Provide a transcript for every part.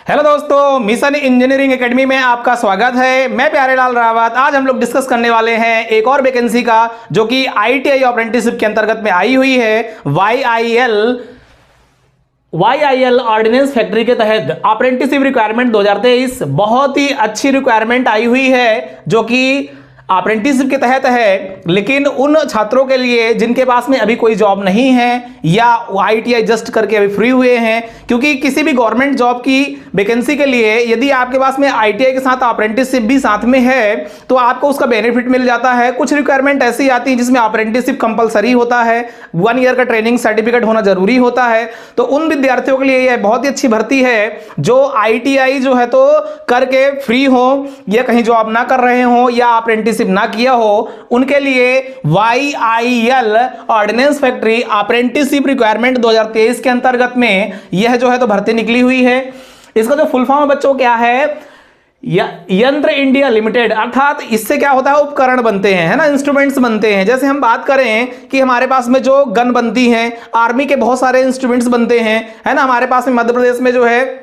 Hello दोस्तों, mission engineering academy में आपका स्वागत है। मैं प्यारेलाल रावत। आज हम लोग डिस्कस करने वाले हैं एक और वैकेंसी का जो कि आईटीआई अप्रेंटिसशिप के अंतर्गत में आई हुई है। वाईआईएल ऑर्डिनेंस फैक्ट्री के तहत अप्रेंटिसशिप रिक्वायरमेंट 2023 बहुत ही अच्छी रिक्वायरमेंट आई हुई है जो कि अप्रेंटिसशिप के तहत है, लेकिन उन छात्रों के लिए जिनके पास में अभी कोई जॉब नहीं है या आईटीआई जस्ट करके अभी फ्री हुए हैं, क्योंकि किसी भी गवर्नमेंट जॉब की वैकेंसी के लिए यदि आपके पास में आईटीआई के साथ अप्रेंटिसशिप भी साथ में है तो आपको उसका बेनिफिट मिल जाता है। कुछ रिक्वायरमेंट ऐसी आती है जिसमें अप्रेंटिसशिप कंपलसरी होता है, 1 ईयर का ट्रेनिंग सर्टिफिकेट होना जरूरी होता है। तो उन विद्यार्थियों के लिए यह बहुत ही अच्छी भर्ती है जो आईटीआई जो है तो करके फ्री हो या कहीं जॉब ना कर रहे हो या अप्रेंटिसशिप ना किया हो, उनके लिए YIL ordnance factory apprenticeship requirement 2023 के अंतर्गत में यह जो है तो भर्ती निकली हुई है। इसका जो फुल फॉर्म बच्चों क्या है, यंत्र इंडिया लिमिटेड, अर्थात इससे क्या होता है, उपकरण बनते हैं, है ना, इंस्ट्रूमेंट्स बनते हैं। जैसे हम बात करें कि हमारे पास में जो गन बनती हैं, आर्मी के बहुत सारे इंस्ट्रूमेंट्स बनते हैं, है ना। हमारे पास में मध्य प्रदेश में जो है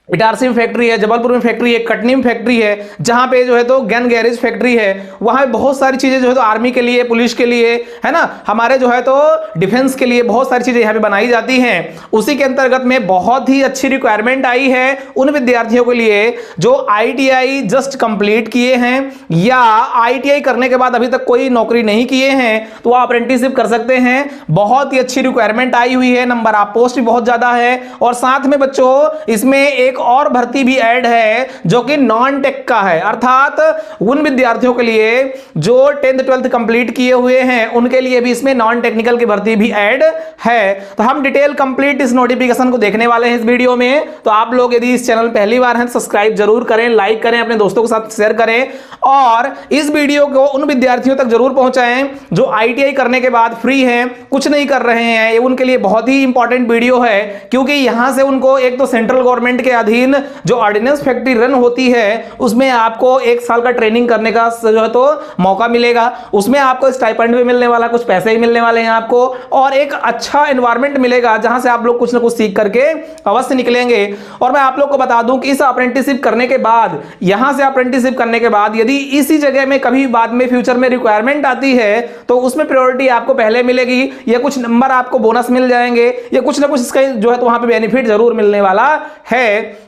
इटारसी में फैक्ट्री है, जबलपुर में फैक्ट्री है, कटनी में फैक्ट्री है, जहां पे जो है तो गन गैरेज फैक्ट्री है। वहां बहुत सारी चीजें जो है तो आर्मी के लिए, पुलिस के लिए, है ना, हमारे जो है तो डिफेंस के लिए बहुत सारी चीजें यहां पे बनाई जाती हैं। उसी के अंतर्गत में बहुत ही अच्छी रिक्वायरमेंट आई है उन विद्यार्थियों के लिए जो आईटीआई जस्ट कंप्लीट किए हैं या आईटीआई करने के बाद अभी तक कोई नौकरी नहीं किए हैं, तो वह अप्रेंटिसशिप कर सकते हैं। बहुत ही अच्छी रिक्वायरमेंट आई हुई है, नंबर ऑफ पोस्ट भी बहुत ज्यादा है। और साथ में बच्चों इसमें एक और भर्ती भी ऐड है जो कि नॉन टेक का है, अर्थात उन विद्यार्थियों के लिए जो 10th 12th कंप्लीट किए हुए हैं उनके लिए भी इसमें नॉन टेक्निकल की भर्ती भी ऐड है। तो हम डिटेल कंप्लीट इस नोटिफिकेशन को देखने वाले हैं इस वीडियो में। तो आप लोग यदि इस चैनल पहली बार हैं सब्सक्राइब जरूर करें, लाइक करें, अपने दोस्तों के साथ शेयर करें और इस वीडियो को उन विद्यार्थियों तक जरूर पहुंचाएं जो आईटीआई करने के बाद फ्री हैं, कुछ नहीं कर रहे हैं। ये उनके लिए बहुत ही इंपॉर्टेंट वीडियो है, क्योंकि यहां से उनको एक तो सेंट्रल गवर्नमेंट के अधीन जो ऑर्डिनेंस फैक्ट्री रन होती है उसमें आपको 1 साल का ट्रेनिंग करने का जो है तो मौका मिलेगा। उसमें आपको स्टाइपेंड भी मिलने वाला, कुछ पैसे ही मिलने वाले हैं आपको, और एक अच्छा एनवायरनमेंट मिलेगा जहां से आप लोग कुछ ना कुछ सीख करके अवश्य निकलेंगे। और मैं आप लोग को बता दूं कि इस अप्रेंटिसशिप करने के बाद, यहां से अप्रेंटिसशिप करने के बाद यदि इसी जगह में कभी बाद में फ्यूचर में रिक्वायरमेंट आती है तो उसमें प्रायोरिटी आपको पहले मिलेगी, या कुछ नंबर आपको बोनस मिल जाएंगे, या कुछ ना कुछ इसका जो है तो वहां पे बेनिफिट जरूर मिलने वाला है।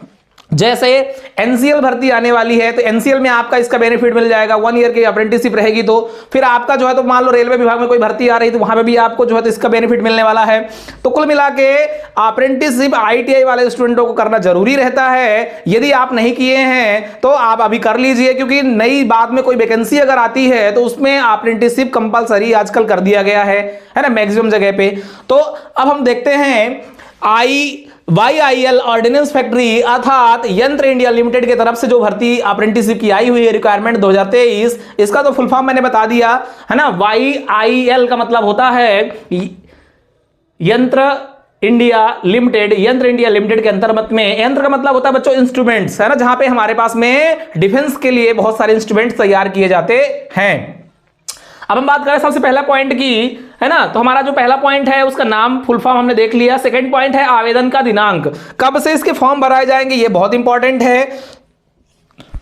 जैसे एनसीएल भर्ती आने वाली है तो एनसीएल में आपका इसका बेनिफिट मिल जाएगा, 1 ईयर की अप्रेंटिसशिप रहेगी। तो फिर आपका जो है तो मान लो रेलवे विभाग में कोई भर्ती आ रही तो वहां पे भी आपको जो है तो इसका बेनिफिट मिलने वाला है। तो कुल मिला के अप्रेंटिसशिप आईटीआई वाले स्टूडेंटों को करना जरूरी रहता है। यदि आप नहीं किए हैं तो आप अभी कर लीजिए, क्योंकि नई बाद में कोई वैकेंसी अगर आती है तो उसमें अप्रेंटिसशिप कंपलसरी आजकल कर दिया गया है ना, मैक्सिमम जगह पे। तो अब हम देखते हैं वाईआईएल ऑर्डिनेंस फैक्ट्री अर्थात यंत्र इंडिया लिमिटेड की तरफ से जो भर्ती अप्रेंटिसशिप की आई हुई है रिक्वायरमेंट 2023, इसका तो फुल फॉर्म मैंने बता दिया है ना। वाईआईएल का मतलब होता है यंत्र इंडिया लिमिटेड। यंत्र इंडिया लिमिटेड के अंतर्गत में यंत्र का मतलब होता है बच्चों इंस्ट्रूमेंट्स, है ना, जहां पे हमारे पास में डिफेंस के लिए बहुत सारे इंस्ट्रूमेंट्स तैयार किए जाते हैं। अब हम बात करें सबसे पहला पॉइंट की, है ना, तो हमारा जो पहला पॉइंट है उसका नाम फुल फॉर्म हमने देख लिया। सेकंड पॉइंट है आवेदन का दिनांक, कब से इसके फॉर्म भराए जाएंगे, ये बहुत इंपॉर्टेंट है।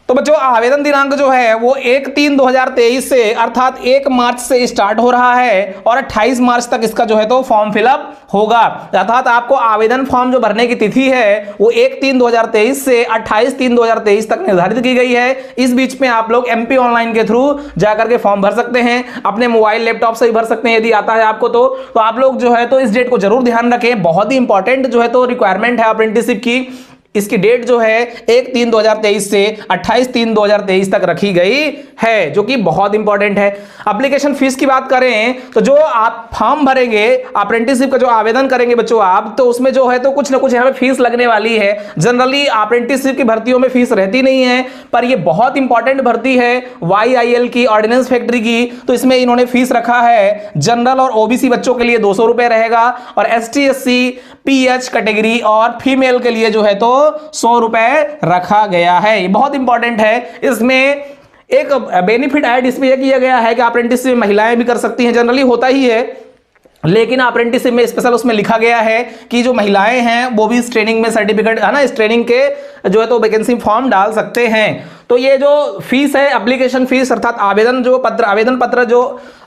तो बच्चों आवेदन दिनांक जो है वो 1/3/2023 से अर्थात 1 मार्च से स्टार्ट हो रहा है और 28 मार्च तक इसका जो है तो फॉर्म फिलअप होगा। अर्थात आपको आवेदन फॉर्म जो भरने की तिथि है वो 1/3/2023 से 28/3/2023 तक निर्धारित की गई है। इस बीच में आप लोग एमपी ऑनलाइन के थ्रू जाकर के फॉर्म भर सकते हैं, अपने मोबाइल लैपटॉप से भी भर सकते हैं यदि आता है आपको। तो आप लोग जो है तो इस डेट को जरूर ध्यान रखें, बहुत ही इंपॉर्टेंट जो है तो रिक्वायरमेंट है अप्रेंटिसशिप की। इसकी डेट जो है 1/3/2023 से 28/3/2023 तक रखी गई है, जो कि बहुत इंपॉर्टेंट है। एप्लीकेशन फीस की बात करें तो जो आप फॉर्म भरेंगे अप्रेंटिसशिप का जो आवेदन करेंगे बच्चों आप, तो उसमें जो है तो कुछ ना कुछ यहाँ पे फीस लगने वाली है। जनरली अप्रेंटिसशिप की भर्तियों में फीस रहती नहीं है, पर ये बहुत इंपॉर्टेंट भर्ती है वाईआईएल की ऑर्डिनेंस फैक्ट्री की। तो इसमें इन्होंने फीस रखा है जनरल और ओबीसी बच्चों के लिए 200 रुपए रहेगा, और एसटी एससी पीएच कैटेगरी और फीमेल के लिए जो है तो 100 रुपए रखा गया है। ये बहुत इंपॉर्टेंट है। इसमें एक बेनिफिट ऐड इसमें यह किया गया है कि अप्रेंटिसशिप महिलाएं भी कर सकती हैं, जनरली होता ही है लेकिन अप्रेंटिसशिप में स्पेशल उसमें लिखा गया है कि जो महिलाएं हैं वो भी इस ट्रेनिंग में सर्टिफिकेट है ना, इस ट्रेनिंग के जो है तो वैकेंसी फॉर्म डाल सकते हैं। तो ये जो फीस है, एप्लीकेशन फीस अर्थात आवेदन पत्र जो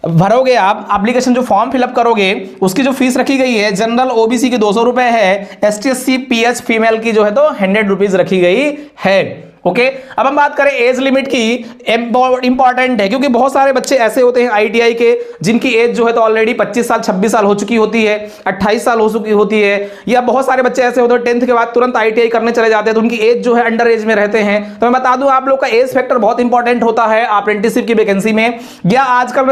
भरोगे आप, एप्लीकेशन जो फॉर्म फिलअप करोगे उसकी जो फीस रखी गई है, जनरल ओबीसी की 200 रुपए है, एसटी एससी पीएच फीमेल की जो है तो 100 रुपीज रखी गई है। ओके, अब हम बात करें एज लिमिट की, इंपॉर्टेंट है क्योंकि बहुत सारे बच्चे ऐसे होते हैं आईटीआई के जिनकी एज जो है तो ऑलरेडी 25 साल 26 साल हो चुकी होती है, 28 साल हो चुकी होती है, या बहुत सारे बच्चे ऐसे होते हैं 10th के बाद तुरंत आईटीआई करने चले जाते हैं तो उनकी एज जो है अंडर एज में रहते हैं। तो मैं बता दूं आप लोग का एज फैक्टर बहुत इंपॉर्टेंट होता है अप्रेंटिसशिप की वैकेंसी में। या आजकल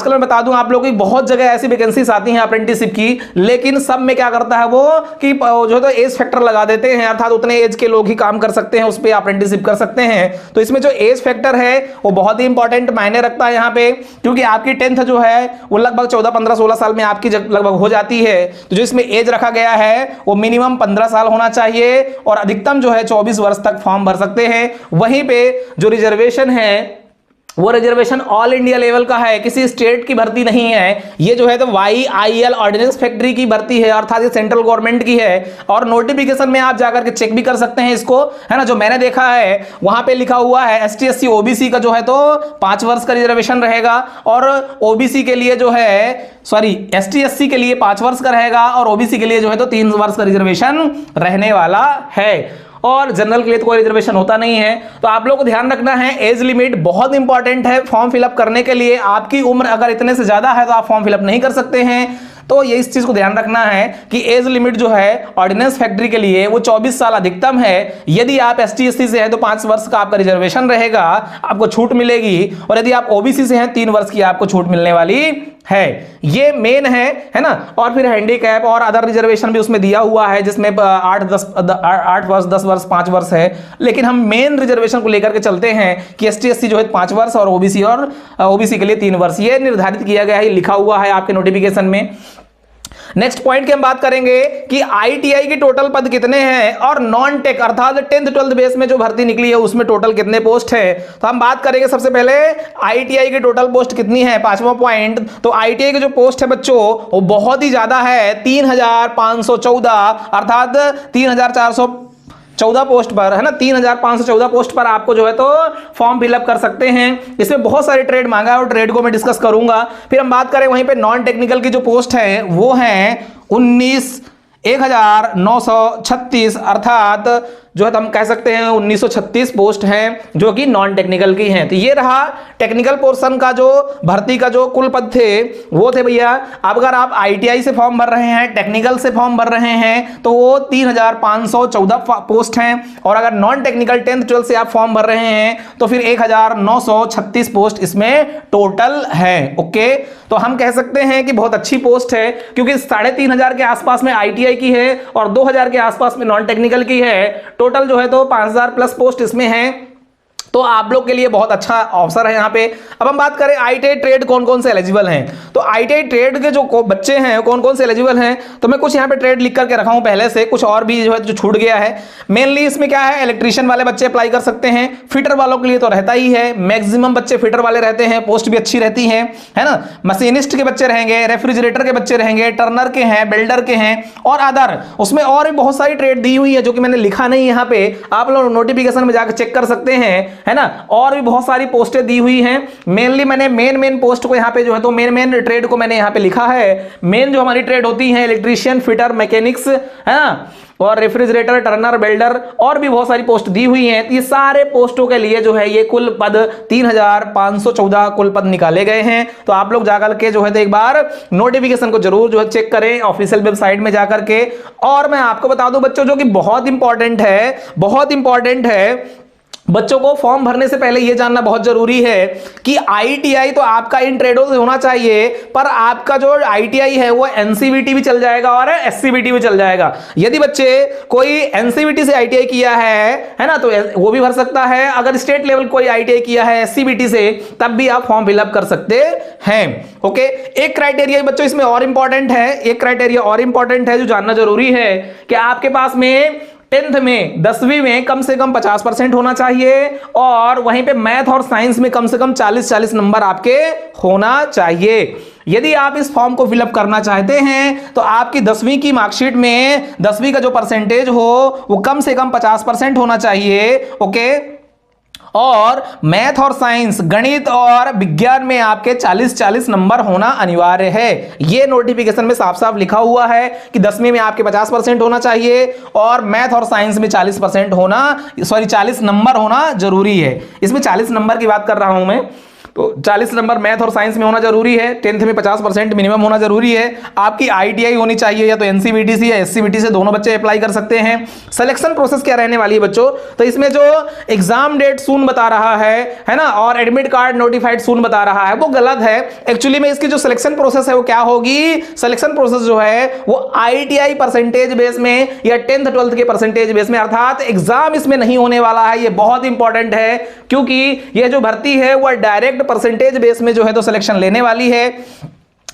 मैं बता दूं आप लोग की बहुत जगह ऐसी वैकेंसीज आती हैं अप्रेंटिसशिप की, लेकिन सब में क्या करता है वो कि जो है तो एज फैक्टर लगा देते हैं, अर्थात उतने एज के लोग ही काम कर सकते हैं, उस पे अप्रेंटिसशिप कर सकते हैं। तो इसमें जो एज फैक्टर है वो बहुत ही इंपॉर्टेंट मायने रखता है यहाँ पे, क्योंकि आपकी 10th जो है वो लगभग 14 15 16 साल में आपकी लगभग हो जाती है। तो जो इसमें एज रखा गया है वो मिनिमम 15 साल होना चाहिए और अधिकतम जो है 24 वर्ष तक फॉर्म भर सकते हैं। वहीं पे जो रिजर्वेशन है वो रिजर्वेशन ऑल इंडिया लेवल का है, किसी स्टेट की भर्ती नहीं है। ये जो है तो YIL ऑर्डिनेंस फैक्ट्री की भर्ती है, अर्थात ये सेंट्रल गवर्नमेंट की है। और नोटिफिकेशन में आप जाकर के चेक भी कर सकते हैं इसको, है ना। जो मैंने देखा है वहां पे लिखा हुआ है ST SC OBC का जो है तो 5 वर्ष का रिजर्वेशन रहेगा, और OBC के लिए जो है ST SC के लिए 5 वर्ष का रहेगा, और OBC के लिए जो है तो 3 वर्ष का रिजर्वेशन रहने वाला है। और जनरल के लिए तो कोई रिजर्वेशन होता नहीं है। तो आप लोग को ध्यान रखना है, एज लिमिट बहुत इंपॉर्टेंट है फॉर्म फिलअप करने के लिए। आपकी उम्र अगर इतने से ज्यादा है तो आप फॉर्म फिलअप नहीं कर सकते हैं। तो ये इस चीज को ध्यान रखना है कि एज लिमिट जो है ऑर्डिनेंस फैक्ट्री के लिए वो 24 साल अधिकतम है। यदि आप ST SC से हैं तो 5 वर्ष का आपका रिजर्वेशन रहेगा, आपको छूट मिलेगी, और यदि आप OBC से हैं 3 वर्ष की आपको छूट मिलने वाली है। ये मेन है ना। और फिर हैंडीकैप और अदर रिजर्वेशन भी उसमें दिया हुआ है, जिसमें 8 वर्ष 10 वर्ष 5 वर्ष है। लेकिन हम मेन रिजर्वेशन को लेकर के चलते हैं कि ST SC जो है 5 वर्ष और OBC के लिए 3 वर्ष, ये निर्धारित किया गया है, लिखा हुआ है आपके नोटिफिकेशन में। नेक्स्ट पॉइंट की हम बात करेंगे कि आईटीआई के टोटल पद कितने हैं, और नॉन टेक अर्थात 10th 12th बेस में जो भर्ती निकली है उसमें टोटल कितने पोस्ट है। तो हम बात करेंगे सबसे पहले आईटीआई के टोटल पोस्ट कितनी है, 5वां पॉइंट। तो आईटीआई के जो पोस्ट है बच्चों वो बहुत ही ज्यादा है, 3514 अर्थात 3414 पोस्ट पर, है ना। 3514 पोस्ट पर आपको जो है तो फॉर्म फिलअप कर सकते हैं। इसमें बहुत सारे ट्रेड मांगा है और ट्रेड को मैं डिस्कस करूंगा। फिर हम बात करें वहीं पे नॉन टेक्निकल की जो पोस्ट है वो है 1936 अर्थात जो है तो हम कह सकते हैं 1936 पोस्ट हैं जो कि नॉन टेक्निकल की हैं। तो ये रहा टेक्निकल पोर्शन का जो भर्ती का जो कुल पद थे वो थे भैया। अब अगर आप आईटीआई से फॉर्म भर रहे हैं, टेक्निकल से फॉर्म भर रहे हैं तो वो 3514 पोस्ट हैं, और अगर नॉन टेक्निकल 10th 12th से आप फॉर्म भर रहे हैं तो फिर 1936 पोस्ट इसमें टोटल है। ओके, तो हम कह सकते हैं कि बहुत अच्छी पोस्ट है, क्योंकि 3500 के आसपास में आईटीआई की है और 2000 के आसपास में नॉन टेक्निकल की है। टोटल जो है तो 5000 प्लस पोस्ट इसमें है। तो आप लोग के लिए बहुत अच्छा अवसर है यहाँ पे। अब हम बात करें आईटीआई ट्रेड कौन कौन से एलिजिबल हैं। तो आईटीआई ट्रेड के जो बच्चे हैं कौन कौन से एलिजिबल हैं, तो मैं कुछ यहाँ पे ट्रेड लिख करके रखा हूँ पहले से, कुछ और भी जो है जो छूट गया है। मेनली इसमें क्या है, इलेक्ट्रीशियन वाले बच्चे अप्लाई कर सकते हैं, फिटर वालों के लिए तो रहता ही है, मैक्सिमम बच्चे फिटर वाले रहते हैं, पोस्ट भी अच्छी रहती है ना। मशीनिस्ट के बच्चे रहेंगे, रेफ्रिजरेटर के बच्चे रहेंगे, टर्नर के हैं, बिल्डर के हैं और अदर, उसमें और भी बहुत सारी ट्रेड दी हुई है जो कि मैंने लिखा नहीं यहाँ पे, आप लोग नोटिफिकेशन में जाकर चेक कर सकते हैं, है ना। और भी बहुत सारी पोस्टें दी हुई हैं। मेनली मैंने मेन पोस्ट को यहाँ पे जो है तो मेन ट्रेड को मैंने यहाँ पे लिखा है। मेन जो हमारी ट्रेड होती है इलेक्ट्रीशियन, फिटर, मैकेनिक्स, है ना, और रेफ्रिजरेटर, टर्नर, बिल्डर, और भी बहुत सारी पोस्ट दी हुई हैं। ये सारे पोस्टों के लिए जो है ये कुल पद 3514 कुल पद निकाले गए हैं। तो आप लोग जाकर के जो है तो एक बार नोटिफिकेशन को जरूर जो है चेक करें ऑफिशियल वेबसाइट में जाकर के। और मैं आपको बता दूं बच्चों, जो कि बहुत इंपॉर्टेंट है, बच्चों को फॉर्म भरने से पहले यह जानना बहुत जरूरी है कि आईटीआई तो आपका इन ट्रेडों से होना चाहिए, पर आपका जो आईटीआई है वो एनसीवीटी भी चल जाएगा और एससीवीटी भी चल जाएगा। यदि बच्चे कोई एनसीवीटी से आईटीआई किया है ना, तो वो भी भर सकता है। अगर स्टेट लेवल कोई आईटीआई किया है एससीवीटी से, तब भी आप फॉर्म फिलअप कर सकते हैं। ओके, एक क्राइटेरिया बच्चों इसमें और इंपॉर्टेंट है, जो जानना जरूरी है कि आपके पास में 10th में 10वीं में कम से कम 50% होना चाहिए, और वहीं पे मैथ और साइंस में कम से कम 40 नंबर आपके होना चाहिए। यदि आप इस फॉर्म को फिलअप करना चाहते हैं तो आपकी 10वीं की मार्कशीट में 10वीं का जो परसेंटेज हो वो कम से कम 50% होना चाहिए। ओके, और मैथ और साइंस, गणित और विज्ञान में आपके 40-40 नंबर होना अनिवार्य है। यह नोटिफिकेशन में साफ साफ लिखा हुआ है कि 10वीं में आपके 50% होना चाहिए और मैथ और साइंस में 40% होना, 40 नंबर होना जरूरी है। इसमें 40 नंबर की बात कर रहा हूं मैं, तो 40 नंबर मैथ और साइंस में होना जरूरी है। 10th में 50% मिनिमम होना जरूरी है। आपकी आईटीआई होनी चाहिए, या तो एनसीवीटी या एससीवीटी से दोनों बच्चे अप्लाई कर सकते हैं। सिलेक्शन प्रोसेस क्या रहने वाली है बच्चों, तो इसमें जो एग्जाम डेट सून बता रहा है ना, और एडमिट कार्ड नोटिफाइड सून बता रहा है, वो गलत है। एक्चुअली में इसकी जो सिलेक्शन प्रोसेस है वो क्या होगी, सिलेक्शन प्रोसेस जो है वो आईटीआई परसेंटेज बेस में या 10th 12th के परसेंटेज बेस में, अर्थात एग्जाम इसमें नहीं होने वाला है। ये बहुत इंपॉर्टेंट है क्योंकि ये जो भर्ती है वो डायरेक्ट परसेंटेज बेस में जो है तो सिलेक्शन लेने वाली है।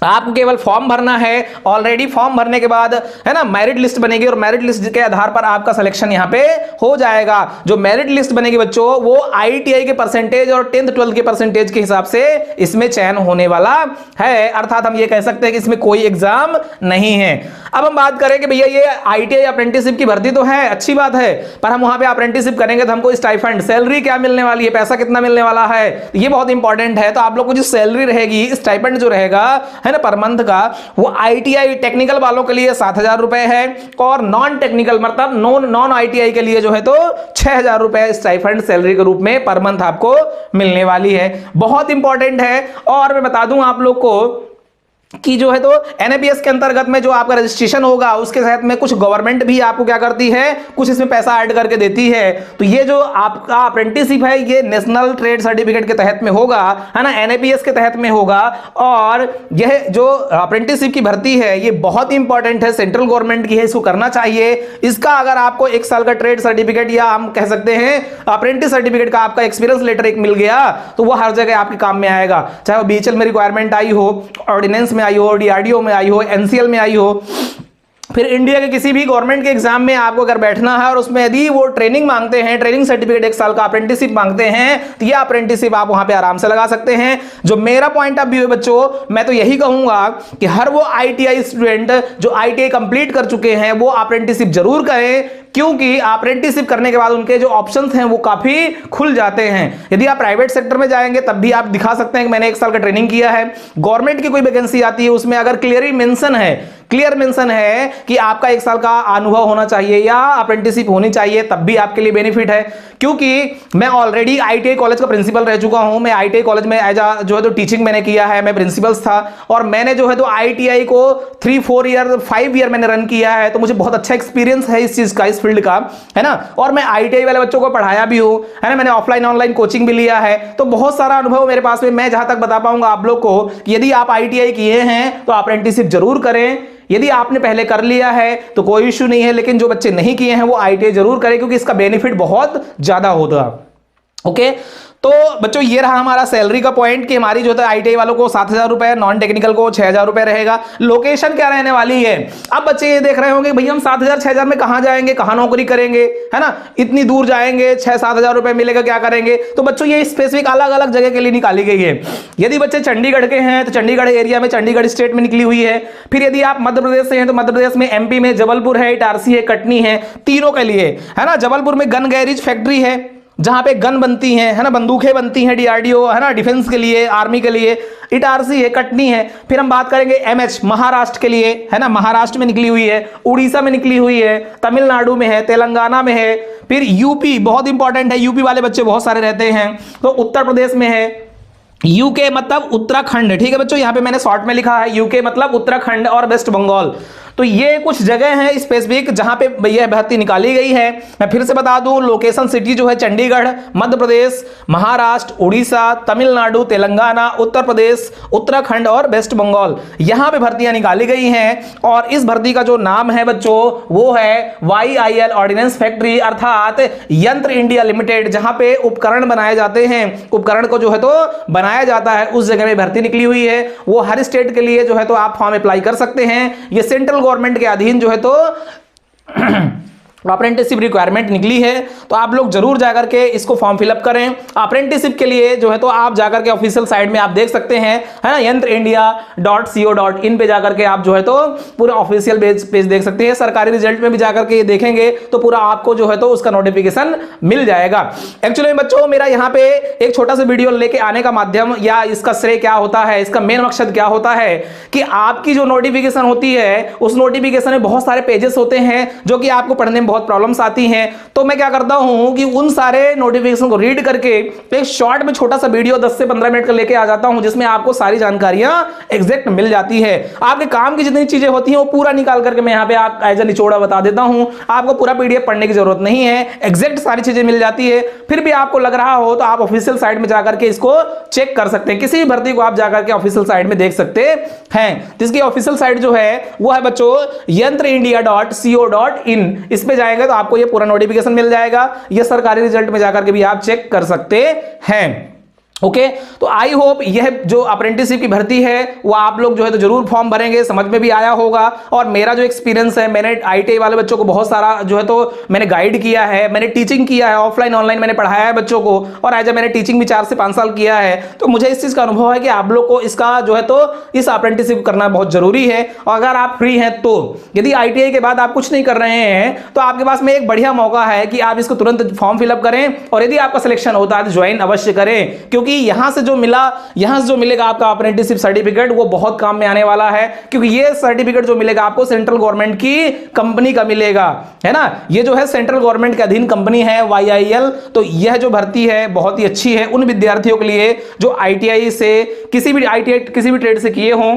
आपको केवल फॉर्म भरना है। ऑलरेडी फॉर्म भरने के बाद है ना मेरिट लिस्ट बनेगी और मेरिट लिस्ट के आधार पर आपका सिलेक्शन यहां पे हो जाएगा। जो मेरिट लिस्ट बनेगी बच्चों वो आईटीआई के परसेंटेज और 10th 12th के परसेंटेज के हिसाब से इसमें चयन होने वाला है, अर्थात हम ये कह सकते हैं कि इसमें कोई एग्जाम नहीं है। अब हम बात करें कि भैया ये आईटीआई अप्रेंटिसशिप की भर्ती तो है, अच्छी बात है, पर हम वहां पे अप्रेंटिसशिप करेंगे तो हमको स्टाइपेंड, सैलरी क्या मिलने वाली है, पैसा कितना मिलने वाला है, ये बहुत इंपॉर्टेंट है। तो आप लोग को जो सैलरी रहेगी, स्टाइपेंड जो रहेगा है ना पर मंथ का, वो आईटीआई टेक्निकल वालों के लिए 7,000 रुपए है और नॉन टेक्निकल मतलब नॉन आईटीआई के लिए जो है तो 6,000 रुपए स्टाइपेंड सैलरी के रूप में पर मंथ आपको मिलने वाली है। बहुत इंपॉर्टेंट है। और मैं बता दूं आप लोग को कि जो है तो एनएपीएस के अंतर्गत में जो आपका रजिस्ट्रेशन होगा उसके साथ में कुछ गवर्नमेंट भी आपको क्या करती है, कुछ इसमें पैसा ऐड करके देती है। तो ये जो आपका अप्रेंटिसशिप है ये नेशनल ट्रेड सर्टिफिकेट के तहत में होगा, है ना, एनएपीएस के तहत में होगा। और यह जो अप्रेंटिसशिप की भर्ती है ये बहुत इंपॉर्टेंट है, सेंट्रल गवर्नमेंट की है, इसको करना चाहिए। इसका अगर आपको 1 साल का ट्रेड सर्टिफिकेट या हम कह सकते हैं अप्रेंटिस सर्टिफिकेट का आपका एक्सपीरियंस लेटर एक मिल गया तो वो हर जगह आपके काम में आएगा, चाहे वो बीएचएल में रिक्वायरमेंट आई हो, ऑर्डिनेंस आई हो, डीआरडीओ में आई हो, एनसीएल में आई हो, फिर इंडिया के किसी भी गवर्नमेंट के एग्जाम में आपको अगर बैठना है और उसमें यदि वो ट्रेनिंग मांगते हैं, ट्रेनिंग सर्टिफिकेट 1 साल का अप्रेंटिसशिप मांगते हैं, तो ये अप्रेंटिसशिप आप वहां पे आराम से लगा सकते हैं। जो मेरा पॉइंट ऑफ व्यू है बच्चों, मैं तो यही कहूंगा कि हर वो आईटीआई स्टूडेंट जो आईटीआई कंप्लीट कर चुके हैं वो अप्रेंटिसशिप जरूर करें, क्योंकि अप्रेंटिसशिप करने के बाद उनके जो ऑप्शंस हैं वो काफी खुल जाते हैं। यदि आप प्राइवेट सेक्टर में जाएंगे तब भी आप दिखा सकते हैं कि मैंने 1 साल का ट्रेनिंग किया है। गवर्नमेंट की कोई वैकेंसी आती है उसमें अगर क्लियर मेंशन है कि आपका 1 साल का अनुभव होना चाहिए या अप्रेंटिसशिप होनी चाहिए, तब भी आपके लिए बेनिफिट है। क्योंकि मैं ऑलरेडी आईटीआई कॉलेज का प्रिंसिपल रह चुका हूं, मैं आईटीआई कॉलेज में एज जो है तो टीचिंग मैंने किया है, मैं प्रिंसिपल्स था और मैंने जो है तो आईटीआई को 3-4 ईयर 5 ईयर मैंने रन किया है, तो मुझे बहुत अच्छा एक्सपीरियंस है इस चीज का, इस फील्ड का, है ना। और मैं आईटीआई वाले बच्चों को पढ़ाया भी हूं, है ना, मैंने ऑफलाइन ऑनलाइन कोचिंग भी लिया है, तो बहुत सारा अनुभव मेरे पास में। मैं जहां तक बता पाऊंगा आप लोग को कि यदि आप आईटीआई किए हैं तो अप्रेंटिसशिप जरूर करें। यदि आपने पहले कर लिया है तो कोई इश्यू नहीं है, लेकिन जो बच्चे नहीं किए हैं वो आईटीआई जरूर करें क्योंकि इसका बेनिफिट बहुत ज्यादा होगा। ओके, तो बच्चों ये रहा हमारा सैलरी का पॉइंट कि हमारी जो है आईटीआई वालों को 7,000 रुपए, नॉन टेक्निकल को 6,000 रुपए रहेगा। लोकेशन क्या रहने वाली है, अब बच्चे ये देख रहे होंगे भैया हम 7,000 6,000 में कहां जाएंगे, कहां नौकरी करेंगे, है ना, इतनी दूर जाएंगे, 6-7,000 रुपए मिलेगा, क्या करेंगे। तो बच्चों ये स्पेसिफिक अलग अलग जगह के लिए निकाली गई है। यदि बच्चे चंडीगढ़ के हैं तो चंडीगढ़ एरिया में, चंडीगढ़ स्टेट में निकली हुई है। फिर यदि आप मध्य प्रदेश से हैं तो मध्य प्रदेश में, एमपी में जबलपुर है, इटारसी है, कटनी है, तीनों के लिए, है ना। जबलपुर में गन गैरेज फैक्ट्री है जहां पे गन बनती हैं, है ना, बंदूकें बनती हैं, डीआरडीओ, है ना, डिफेंस के लिए, आर्मी के लिए। इटारसी है, कटनी है। फिर हम बात करेंगे एमएच महाराष्ट्र के लिए, है ना, महाराष्ट्र में निकली हुई है, उड़ीसा में निकली हुई है, तमिलनाडु में है, तेलंगाना में है। फिर यूपी बहुत इंपॉर्टेंट है, यूपी वाले बच्चे बहुत सारे रहते हैं, तो उत्तर प्रदेश में है। यूके मतलब उत्तराखंड, ठीक है बच्चों, यहां पे मैंने शॉर्ट में लिखा है यूके मतलब उत्तराखंड और वेस्ट बंगाल। तो ये कुछ जगह हैं स्पेसिफिक जहां पे यह भर्ती निकाली गई है। मैं फिर से बता दूं, लोकेशन सिटी जो है चंडीगढ़, मध्य प्रदेश, महाराष्ट्र, उड़ीसा, तमिलनाडु, तेलंगाना, उत्तर प्रदेश, उत्तराखंड और वेस्ट बंगाल, यहां पे भर्तियां निकाली गई हैं। और इस भर्ती का जो नाम है बच्चों वो है YIL ऑर्डिनेंस फैक्ट्री, अर्थात यंत्र इंडिया लिमिटेड, जहां पे उपकरण बनाए जाते हैं, उपकरण को जो है तो बनाया जाता है, उस जगह में भर्ती निकली हुई है। वो हर स्टेट के लिए जो है तो आप फॉर्म अप्लाई कर सकते हैं। ये सेंट्रल गवर्नमेंट के अधीन जो है तो अप्रेंटिसशिप रिक्वायरमेंट निकली है, तो आप लोग जरूर जाकर के इसको फॉर्म फिलअप करें। अप्रेंटिसशिप के लिए जो है तो आप जाकर के ऑफिशियल साइट में आप देख सकते हैं, है ना, yantrindia.co.in पे जाकर के आप जो है तो पूरा ऑफिशियल पेज देख सकते हैं। सरकारी रिजल्ट में भी जाकर के ये देखेंगे तो पूरा आपको जो है तो उसका नोटिफिकेशन मिल जाएगा। एक्चुअली बच्चों मेरा यहाँ पे एक छोटा सा वीडियो लेके आने का माध्यम या इसका श्रेय क्या होता है, इसका मेन मकसद क्या होता है कि आपकी जो नोटिफिकेशन होती है उस नोटिफिकेशन में बहुत सारे पेजेस होते हैं जो कि आपको पढ़ने में बहुत प्रॉब्लम्स आती हैं। तो मैं क्या करता हूं कि उन सारे नोटिफिकेशन को रीड करके एक शॉर्ट में छोटा सा वीडियो 10 से 15 मिनट का लेके आ जाता हूं, जिसमें आपको सारी जानकारियां एग्जैक्ट मिल जाती है। आपके काम की जितनी चीजें होती हैं वो पूरा निकाल करके मैं यहां पे आप एज ए निचोड़ा बता देता हूं। आपको पूरा पीडीएफ पढ़ने की जरूरत नहीं है, एग्जैक्ट सारी चीजें मिल जाती है। फिर भी आपको लग रहा हो तो आप ऑफिशियल साइट में जाकर के इसको चेक कर सकते हैं। किसी भी भर्ती को आप जाकर के ऑफिशियल साइट में देख सकते हैं। जिसकी ऑफिशियल साइट जो है वो है बच्चों yantrindia.co.in। इस पे जाएंगे तो आपको ये पूरा नोटिफिकेशन मिल जाएगा। ये सरकारी रिजल्ट में जाकर के भी आप चेक कर सकते हैं। ओके तो आई होप यह जो अप्रेंटिसशिप की भर्ती है वो आप लोग जो है तो जरूर फॉर्म भरेंगे, समझ में भी आया होगा। और मेरा जो एक्सपीरियंस है, मैंने आईटीआई वाले बच्चों को बहुत सारा जो है तो मैंने गाइड किया है, मैंने टीचिंग किया है, ऑफलाइन ऑनलाइन मैंने पढ़ाया है बच्चों को, और एज मैंने टीचिंग भी 4 से 5 साल किया है। तो मुझे इस चीज का अनुभव है कि आप लोग को इसका जो है तो इस अप्रेंटिसशिप करना बहुत जरूरी है। और अगर आप फ्री हैं तो यदि आईटीआई के बाद आप कुछ नहीं कर रहे हैं तो आपके पास में एक बढ़िया मौका है कि आप इसको तुरंत फॉर्म फिलअप करें, और यदि आपका सिलेक्शन होता है तो ज्वाइन अवश्य करें। क्योंकि यहां से जो मिलेगा आपका अप्रेंटिसशिप सर्टिफिकेट वो बहुत काम में आने वाला है। क्योंकि ये सर्टिफिकेट जो मिलेगा आपको सेंट्रल गवर्नमेंट की कंपनी का मिलेगा, है ना। ये जो है सेंट्रल गवर्नमेंट के अधीन कंपनी है YIL। तो यह जो भर्ती है बहुत ही अच्छी है उन विद्यार्थियों के लिए जो आईटीआई से किसी भी ट्रेड से किए हों।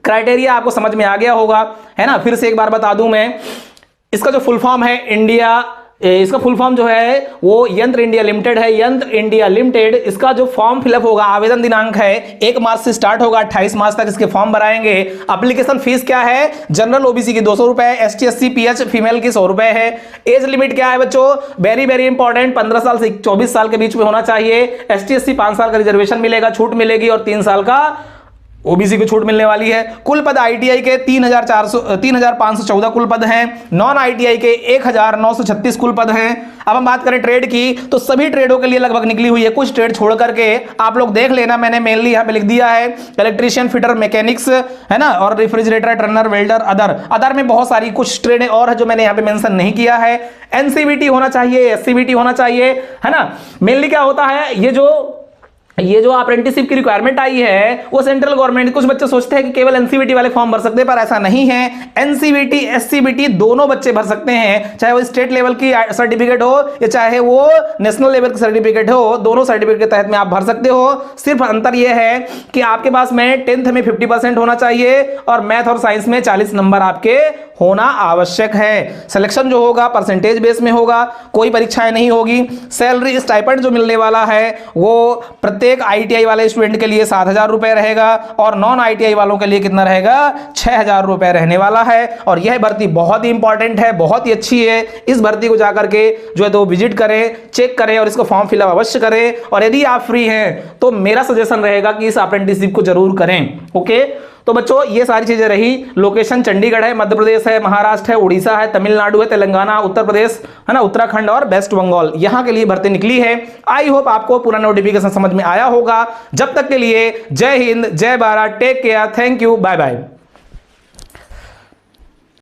क्राइटेरिया आपको समझ में आ गया होगा, है ना। फिर से एक बार बता दूं मैं, इसका जो फुल फॉर्म है इसका फुल फॉर्म जो है वो यंत्र इंडिया लिमिटेड है। यंत्र इंडिया लिमिटेड, इसका जो फॉर्म फिलअप होगा, आवेदन दिनांक है 1 मार्च से स्टार्ट होगा, 28 मार्च तक इसके फॉर्म भराएंगे। एप्लीकेशन फीस क्या है? जनरल ओबीसी की 200 रुपए, ST SC PH फीमेल की 100 रुपए है। एज लिमिट क्या है बच्चों? वेरी वेरी इंपॉर्टेंट, 15 साल से 24 साल के बीच में होना चाहिए। ST SC 5 साल का रिजर्वेशन मिलेगा, छूट मिलेगी, और 3 साल का ओबीसी को छूट मिलने वाली है। कुल पद आईटीआई के 3,514 कुल पद हैं। नॉन आईटीआई के 1,936 कुल पद हैं। अब हम बात करें ट्रेड की, तो सभी ट्रेडों के लिए लगभग निकली हुई है, कुछ ट्रेड छोड़ करके आप लोग देख लेना। मैंने मेनली यहां पे लिख दिया है इलेक्ट्रीशियन, फिटर, मैकेनिक्स, है ना, और रेफ्रिजरेटर, टर्नर, वेल्डर, अदर में बहुत सारी कुछ ट्रेडें और है जो मैंने यहां पे मेंशन नहीं किया है। एनसीवीटी होना चाहिए, SCVT होना चाहिए, है ना। मेनली क्या होता है, ये जो अप्रेंटिसशिप की रिक्वायरमेंट आई है वो सेंट्रल गवर्नमेंट, कुछ बच्चे सोचते हैं कि केवल एनसीवीटी वाले फॉर्म भर सकते हैं, पर ऐसा नहीं है। एनसीवीटी SCVT दोनों बच्चे भर सकते हैं, चाहे वो स्टेट लेवल की सर्टिफिकेट हो या चाहे वो नेशनल लेवल की सर्टिफिकेट हो, दोनों सर्टिफिकेट के तहत में आप भर सकते हो। सिर्फ अंतर यह है कि आपके पास में 10th में 50% होना चाहिए और मैथ और साइंस में 40 नंबर आपके होना आवश्यक है। सिलेक्शन जो होगा परसेंटेज बेस में होगा, कोई परीक्षाएं नहीं होगी। सैलरी स्टाइपेंड जो मिलने वाला है वो प्रत्येक आईटीआई वाले स्टूडेंट के लिए 7,000 रुपए रहेगा, और नॉन आईटीआई वालों के लिए कितना रहेगा? 6,000 रुपए रहने वाला है। और यह भर्ती बहुत ही इंपॉर्टेंट है, बहुत ही अच्छी है। इस भर्ती को जाकर के जो है तो विजिट करें, चेक करें और इसको फॉर्म फिलअप अवश्य करें। और यदि आप फ्री हैं तो मेरा सजेशन रहेगा कि इस अप्रेंटिसशिप को जरूर करें। ओके, तो बच्चों ये सारी चीजें रही। लोकेशन चंडीगढ़ है, मध्य प्रदेश है, महाराष्ट्र है, उड़ीसा है, तमिलनाडु है, तेलंगाना, उत्तर प्रदेश, है ना, उत्तराखंड और वेस्ट बंगाल, यहां के लिए भर्ती निकली है। आई होप आपको पूरा नोटिफिकेशन समझ में आया होगा। जब तक के लिए जय हिंद, जय Bharat, take care, thank you, bye bye.